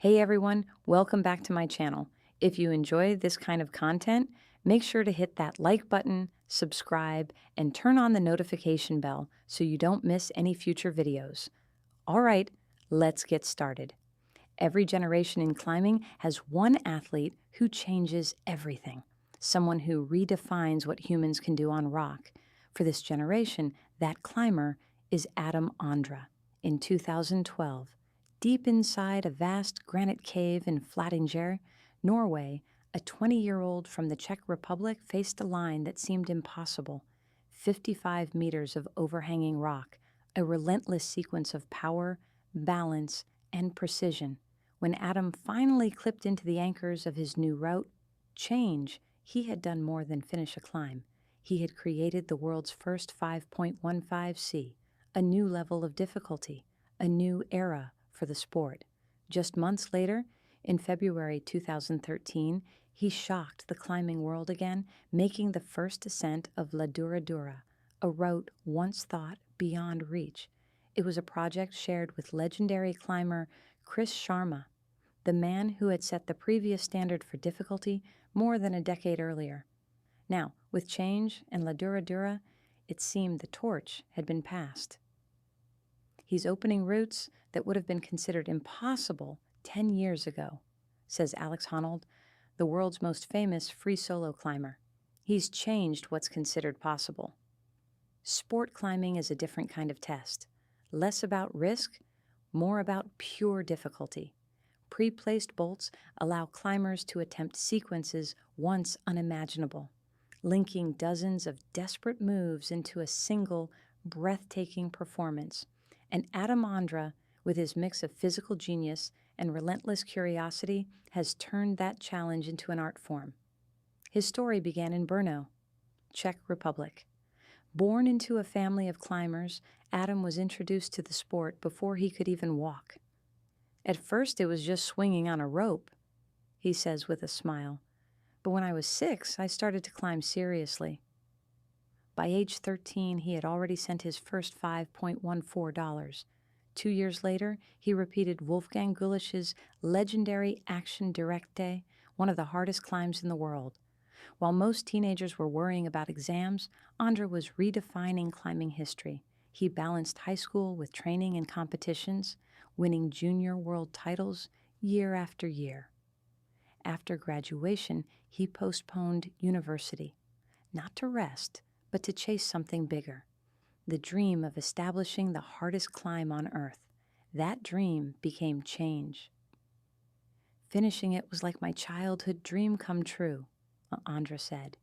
Hey everyone, welcome back to my channel. If you enjoy this kind of content, make sure to hit that like button, subscribe, and turn on the notification bell so you don't miss any future videos. All right, let's get started. Every generation in climbing has one athlete who changes everything, someone who redefines what humans can do on rock. For this generation, that climber is Adam Ondra. In 2012, deep inside a vast granite cave in Flatanger, Norway, a 20-year-old from the Czech Republic faced a line that seemed impossible. 55 meters of overhanging rock, a relentless sequence of power, balance, and precision. When Adam finally clipped into the anchors of his new route, he had done more than finish a climb. He had created the world's first 5.15C, a new level of difficulty, a new era for the sport. Just months later, in February 2013, he shocked the climbing world again, making the first ascent of La Dura Dura, a route once thought beyond reach. It was a project shared with legendary climber Chris Sharma, the man who had set the previous standard for difficulty more than a decade earlier. Now, with change and La Dura Dura, it seemed the torch had been passed. He's opening routes that would have been considered impossible 10 years ago, says Alex Honnold, the world's most famous free solo climber. He's changed what's considered possible. Sport climbing is a different kind of test. Less about risk, more about pure difficulty. Pre-placed bolts allow climbers to attempt sequences once unimaginable, linking dozens of desperate moves into a single, breathtaking performance. And Adam Ondra, with his mix of physical genius and relentless curiosity, has turned that challenge into an art form. His story began in Brno, Czech Republic. Born into a family of climbers, Adam was introduced to the sport before he could even walk. At first, it was just swinging on a rope, he says with a smile. But when I was 6, I started to climb seriously. By age 13, he had already sent his first $5.14. 2 years later, he repeated Wolfgang Gulisch's legendary Action Directe, one of the hardest climbs in the world. While most teenagers were worrying about exams, Ondra was redefining climbing history. He balanced high school with training and competitions, winning junior world titles year after year. After graduation, he postponed university, not to rest, but to chase something bigger, the dream of establishing the hardest climb on Earth. That dream became change. Finishing it was like my childhood dream come true, Ondra said.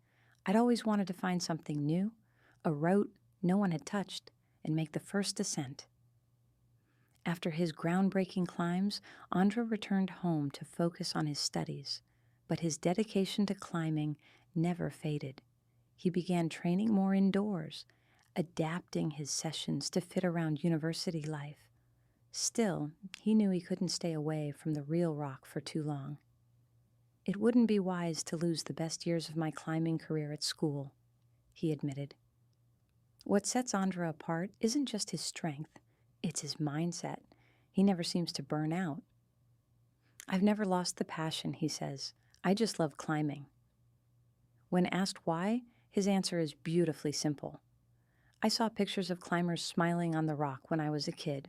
I'd always wanted to find something new, a route no one had touched, and make the first ascent. After his groundbreaking climbs, Ondra returned home to focus on his studies, but his dedication to climbing never faded. He began training more indoors, adapting his sessions to fit around university life. Still, he knew he couldn't stay away from the real rock for too long. It wouldn't be wise to lose the best years of my climbing career at school, he admitted. What sets Ondra apart isn't just his strength, it's his mindset. He never seems to burn out. I've never lost the passion, he says. I just love climbing. When asked why, his answer is beautifully simple. I saw pictures of climbers smiling on the rock when I was a kid.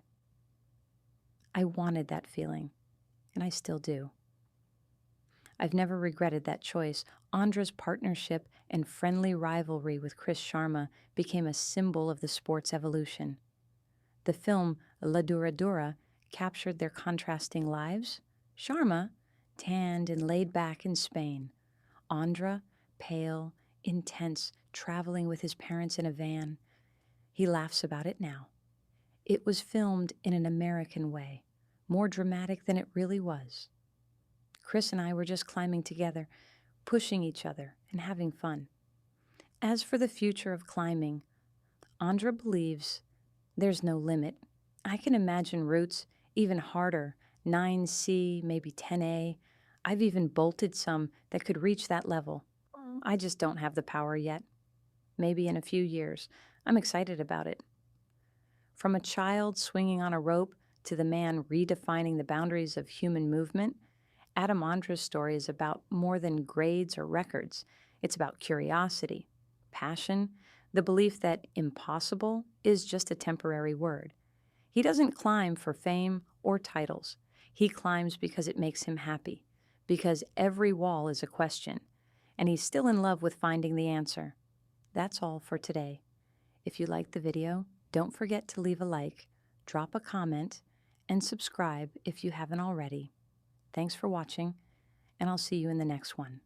I wanted that feeling, and I still do. I've never regretted that choice. Ondra's partnership and friendly rivalry with Chris Sharma became a symbol of the sport's evolution. The film La Dura Dura captured their contrasting lives. Sharma, tanned and laid back in Spain. Ondra, pale, intense, traveling with his parents in a van. He laughs about it now. It was filmed in an American way, more dramatic than it really was. Chris and I were just climbing together, pushing each other and having fun. As for the future of climbing, Ondra believes there's no limit. I can imagine routes even harder, 9C, maybe 10A. I've even bolted some that could reach that level. I just don't have the power yet. Maybe in a few years. I'm excited about it. From a child swinging on a rope to the man redefining the boundaries of human movement, Ondra's story is about more than grades or records. It's about curiosity, passion, the belief that impossible is just a temporary word. He doesn't climb for fame or titles. He climbs because it makes him happy, because every wall is a question, and he's still in love with finding the answer. That's all for today. If you liked the video, don't forget to leave a like, drop a comment, and subscribe if you haven't already. Thanks for watching, and I'll see you in the next one.